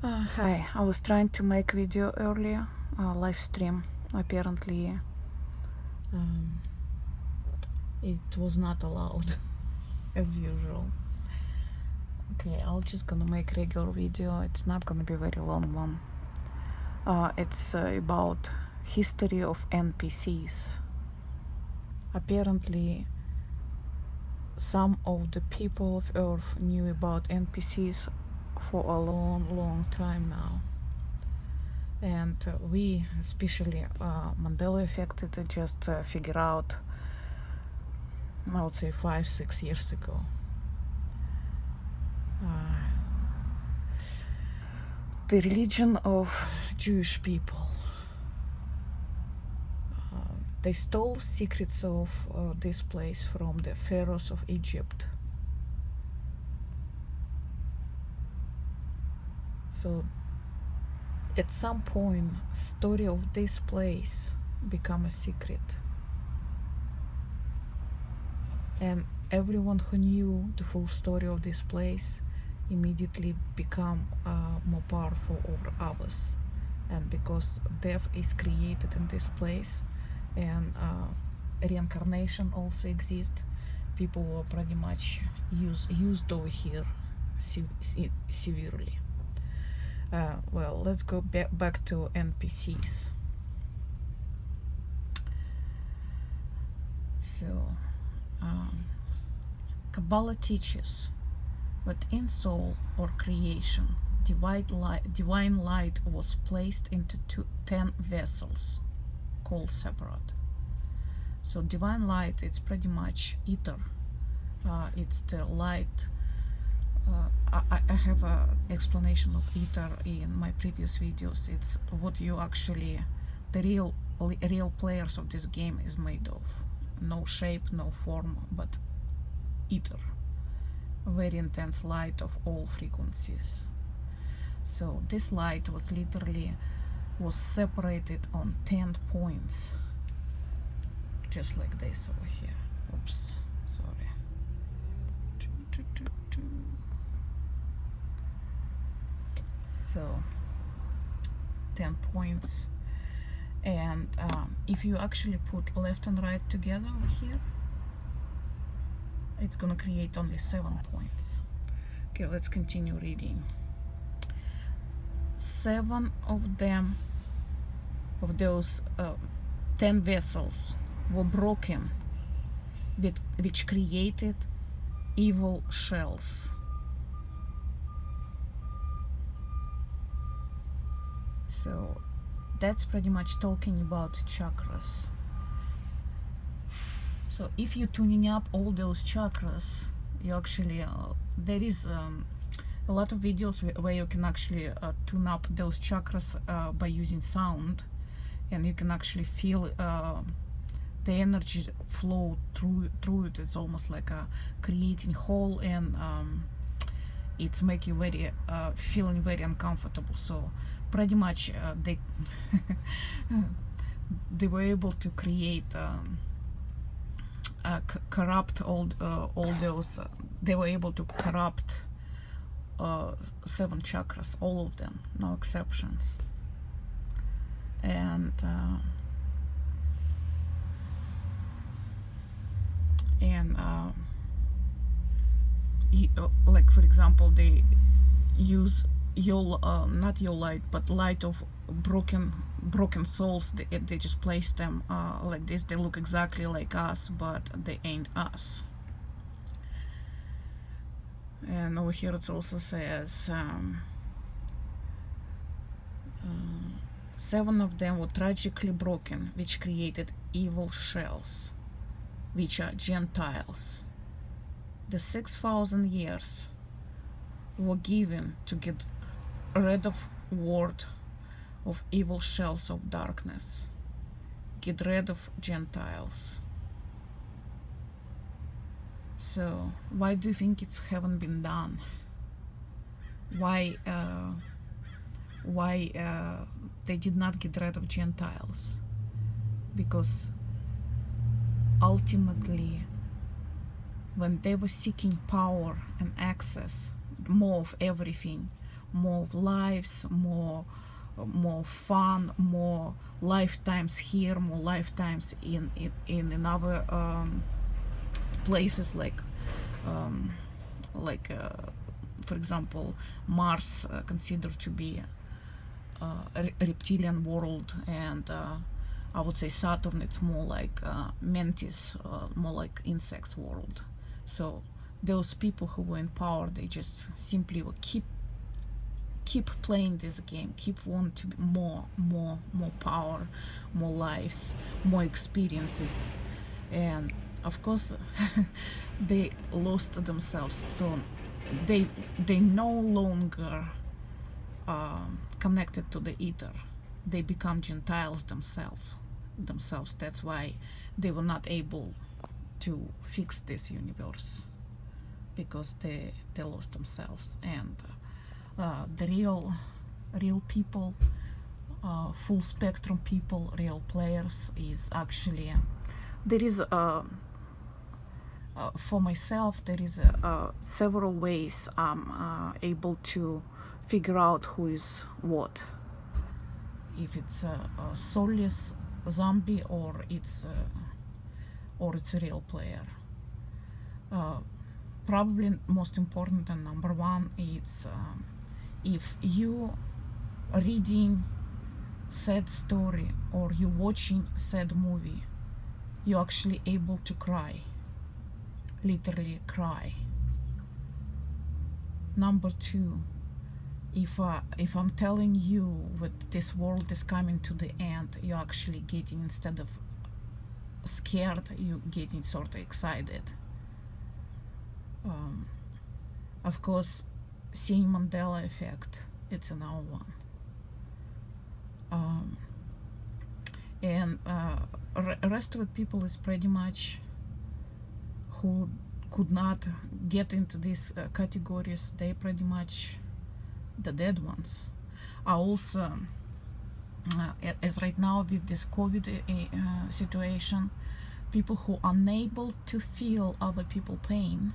Hi, I was trying to make video earlier, live stream. Apparently, um, it was not allowed, as usual. Okay, I'm just gonna make regular video. It's not gonna be very long one. It's about history of NPCs. Apparently, some of the people of Earth knew about NPCs for a long time now. And we, especially Mandela affected, just figure out, I would say 5-6 years ago. The religion of Jewish people. They stole secrets of this place from the pharaohs of Egypt. So at some point, story of this place become a secret. And everyone who knew the full story of this place immediately become more powerful over others. And because death is created in this place and reincarnation also exists, people were pretty much used over here severely. Well, let's go back to NPCs. So Kabbalah teaches that in soul or creation, divine light was placed into 10 vessels called separate. So divine light, it's pretty much ether. It's the light. I have an explanation of ether in my previous videos. It's what you actually, the real players of this game is made of. No shape, no form, but ether. Very intense light of all frequencies. So this light was separated on 10 points, just like this over here. Oops, sorry. So 10 points, and if you actually put left and right together over here, it's gonna create only 7 points. Okay, let's continue reading. 7 of them, of those 10 vessels, were broken, which created evil shells. So that's pretty much talking about chakras. So if you're tuning up all those chakras, you actually, there is a lot of videos where you can actually tune up those chakras by using sound, and you can actually feel the energy flow through it. It's almost like creating hole, and it's making very feeling very uncomfortable. So pretty much they they were able to create corrupt all those. They were able to corrupt 7 chakras, all of them, no exceptions. And like for example, they use not your light, but light of broken souls. They just place them like this. They look exactly like us, but they ain't us. And over here it also says 7 of them were tragically broken, which created evil shells, which are Gentiles. The 6,000 years were given to get rid of word of evil shells of darkness. Get rid of Gentiles. So why do you think it haven't been done? Why they did not get rid of Gentiles? Because ultimately, when they were seeking power and access, more of everything, more lives, more fun, more lifetimes here, more lifetimes in another places like for example, Mars, considered to be a reptilian world, and I would say Saturn, it's more like mantis, more like insects world. So those people who were in power, they just simply will keep playing this game, keep wanting to be more power, more lives, more experiences, and of course they lost themselves. So they no longer connected to the ether. They become Gentiles themselves. That's why they were not able to fix this universe, because they lost themselves. And the real people, full spectrum people, real players, is actually there is for myself, there is several ways I'm able to figure out who is what. If it's a soulless zombie, or it's a real player. Probably most important and number one is if you reading sad story or you watching sad movie, you're actually able to cry, literally cry. Number two, if I'm telling you that this world is coming to the end, you're actually getting, instead of scared, you're getting sort of excited. Of course, seeing Mandela effect, it's another one. And rest of the people is pretty much who could not get into these categories. They pretty much the dead ones. Are also, as right now with this COVID situation, people who are unable to feel other people pain.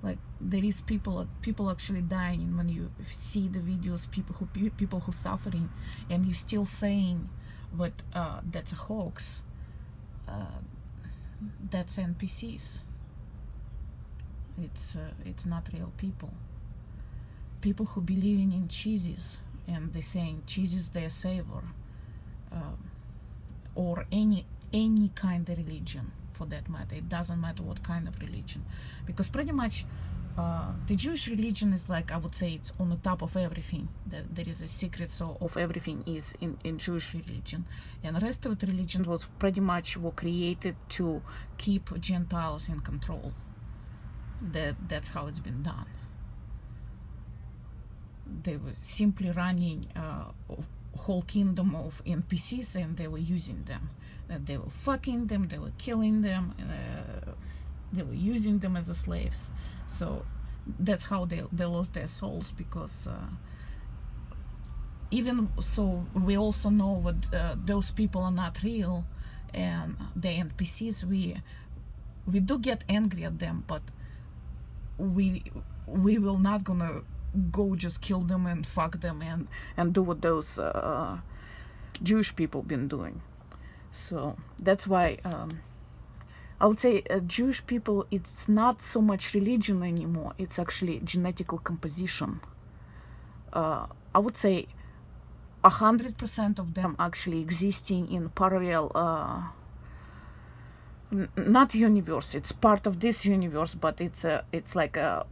Like there is people actually dying. When you see the videos, people who suffering, and you still saying that that's a hoax. That's NPCs. It's not real people. People who believing in cheeses, and they saying cheese is their savior, or any kind of religion for that matter. It doesn't matter what kind of religion, because pretty much the Jewish religion is like, I would say, it's on the top of everything. There is a secret, so of everything is in Jewish religion, and the rest of the religion was pretty much were created to keep Gentiles in control. That's how it's been done. They were simply running a whole kingdom of NPCs, and they were using them. They were fucking them, they were killing them, they were using them as slaves. So that's how they lost their souls, because even so, we also know that those people are not real, and the NPCs, we do get angry at them, but we will not gonna go just kill them and fuck them and do what those Jewish people been doing. So that's why I would say Jewish people, it's not so much religion anymore, it's actually genetical composition. I would say 100% of them actually existing in parallel, not universe, it's part of this universe, but it's like a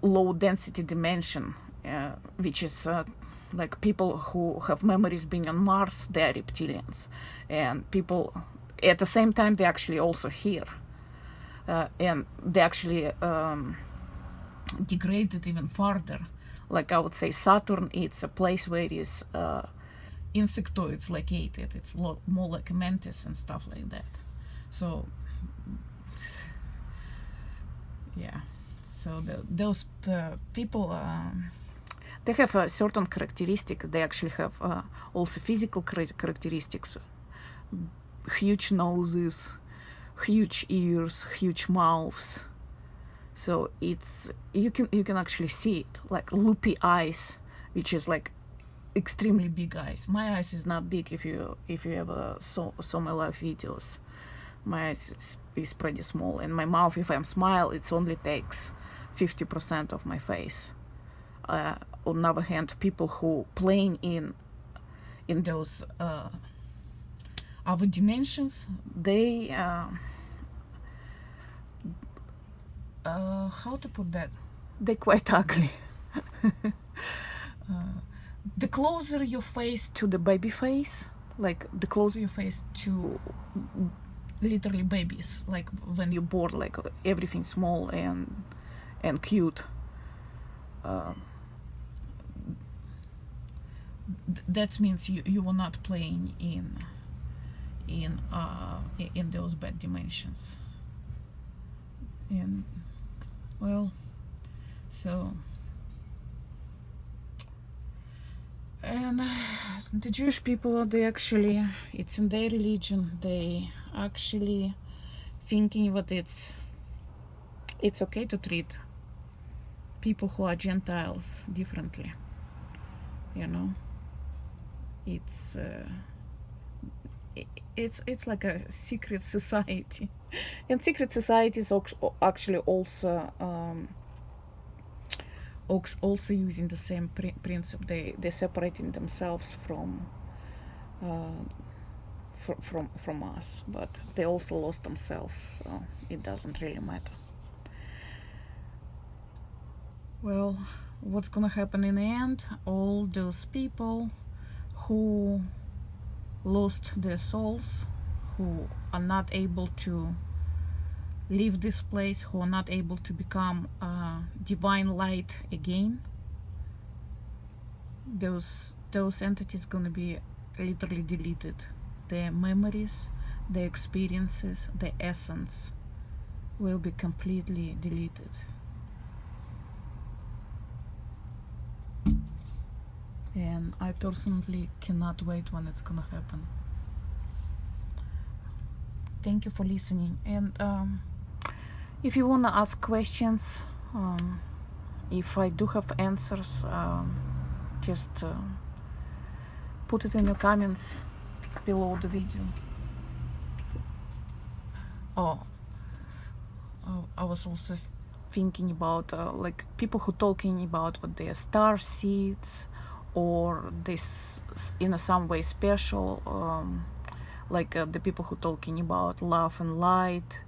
low density dimension, which is like people who have memories being on Mars, they're reptilians, and people at the same time they actually also here, and they actually degraded even further. Like I would say Saturn, it's a place where it is insectoids located. It's more like a mantis and stuff like that. So yeah, so those people, they have a certain characteristics. They actually have also physical characteristics: huge noses, huge ears, huge mouths. So it's you can actually see it, like loopy eyes, which is like extremely big eyes. My eyes is not big. If you ever saw my live videos, my eyes is pretty small, and my mouth, if I'm smile, it only takes 50% of my face. On the other hand, people who playing in those other dimensions, they how to put that? They're quite ugly. The closer your face to the baby face, like the closer your face to literally babies, like when you're born, like everything small and cute. That means you were not playing in those bad dimensions. And well, so and the Jewish people, they actually, it's in their religion, they actually thinking that it's okay to treat people who are Gentiles differently, you know. It's like a secret society, and secret societies actually also using the same principle. They're separating themselves from us, but they also lost themselves, so it doesn't really matter. Well, what's gonna happen in the end? All those people who lost their souls, who are not able to leave this place, who are not able to become divine light again, those entities gonna be literally deleted. Their memories, their experiences, their essence will be completely deleted. And I personally cannot wait when it's gonna happen. Thank you for listening. And if you wanna ask questions, if I do have answers, just put it in the comments below the video. I was also thinking about like people who talking about what they are star seeds, or this in some way special, like the people who talking about love and light,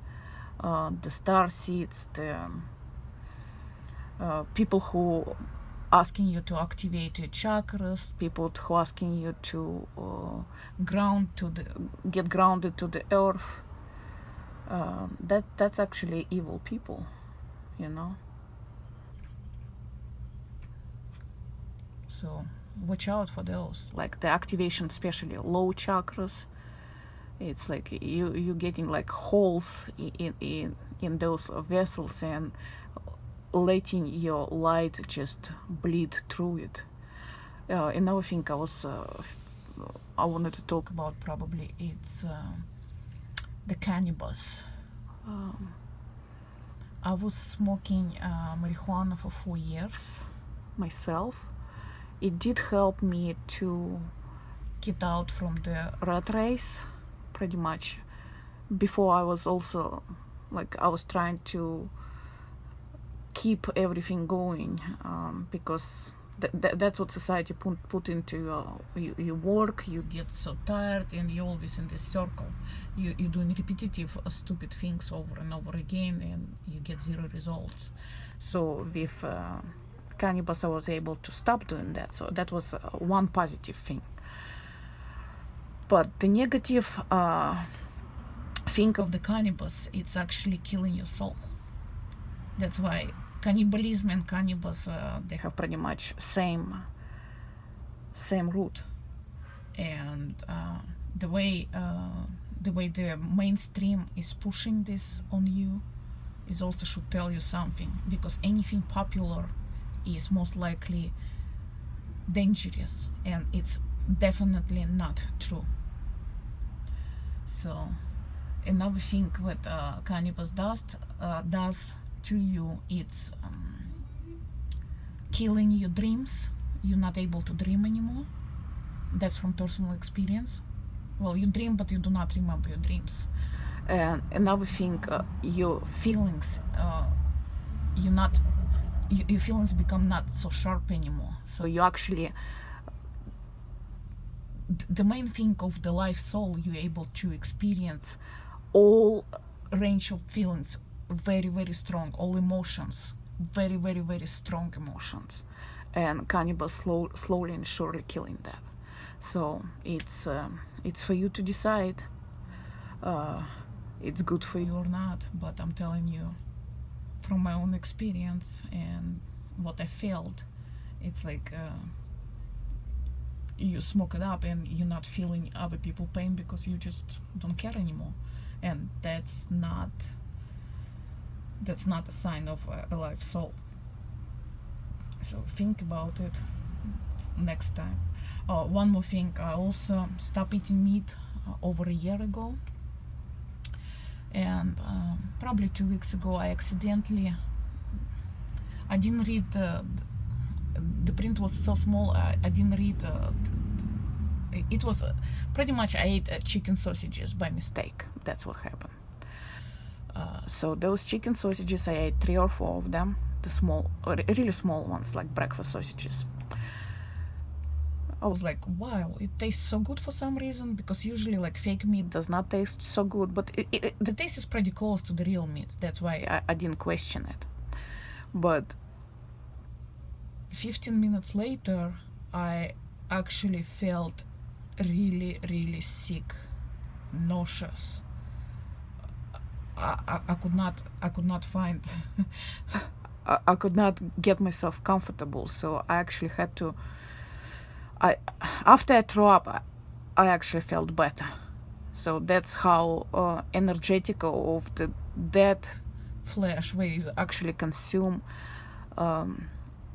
the star seeds, the people who asking you to activate your chakras, people who asking you to get grounded to the earth. That's actually evil people, you know. So watch out for those, like the activation, especially low chakras. It's like you getting like holes in those vessels and letting your light just bleed through it. Another thing I wanted to talk about, probably it's the cannabis. I was smoking marijuana for 4 years myself. It did help me to get out from the rat race, pretty much. Before, I was also like, I was trying to keep everything going, because that's what society put into you work, you get so tired, and you're always in this circle. You're doing repetitive stupid things over and over again, and you get zero results. So with cannabis, I was able to stop doing that. So that was one positive thing. But the negative thing of the cannabis, it's actually killing your soul. That's why cannibalism and cannabis, they have pretty much same root. And the way the mainstream is pushing this on you is also should tell you something, because anything popular is most likely dangerous, and it's definitely not true. So another thing what cannabis does, to you, it's killing your dreams. You're not able to dream anymore. That's from personal experience. Well, you dream, but you do not remember your dreams. And another thing, your feelings, your feelings become not so sharp anymore. So you actually, the main thing of the life soul, you're able to experience all range of feelings, very, very strong, all emotions, very, very, very strong emotions, and cannibal slowly and surely killing that. So it's for you to decide. It's good for you or not, but I'm telling you from my own experience and what I felt, it's like you smoke it up and you're not feeling other people pain because you just don't care anymore, and that's not a sign of a live soul. So think about it next time. One more thing, I also stopped eating meat over a year ago, and probably 2 weeks ago I didn't read the print was so small, I didn't read it was pretty much I ate chicken sausages by mistake. That's what happened. So those chicken sausages, I ate 3 or 4 of them, the small, really small ones, like breakfast sausages. I was like, wow, it tastes so good for some reason, because usually like fake meat does not taste so good, but the taste is pretty close to the real meat. That's why I didn't question it. But 15 minutes later, I actually felt really, really sick, nauseous. I could not find I could not get myself comfortable, so I actually had to after I threw up, I actually felt better. So that's how energetic of the dead flesh, where you actually consume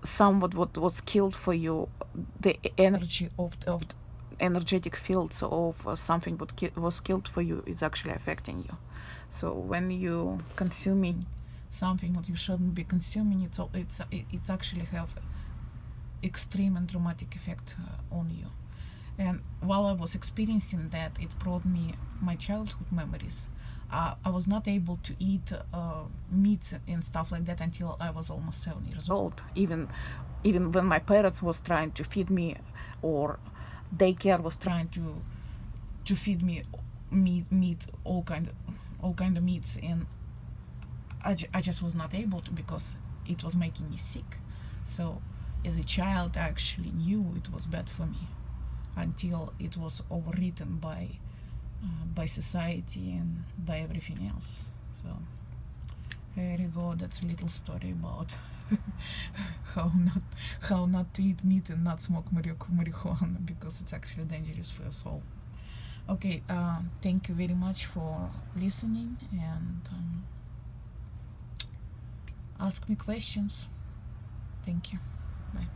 somewhat what was killed for you, the energy of the energetic fields of something what was killed for you is actually affecting you. So when you consuming something that you shouldn't be consuming, it's actually have extreme and dramatic effect on you. And while I was experiencing that, it brought me my childhood memories. I was not able to eat meats and stuff like that until I was almost 7 years old. Even when my parents was trying to feed me, or daycare was trying to feed me meat, all kind of meats, and I just was not able to, because it was making me sick. So as a child, I actually knew it was bad for me until it was overwritten by society and by everything else. So here you go. That's a little story about how not to eat meat and not smoke marijuana, because it's actually dangerous for your soul. Okay, thank you very much for listening, and ask me questions. Thank you. Bye.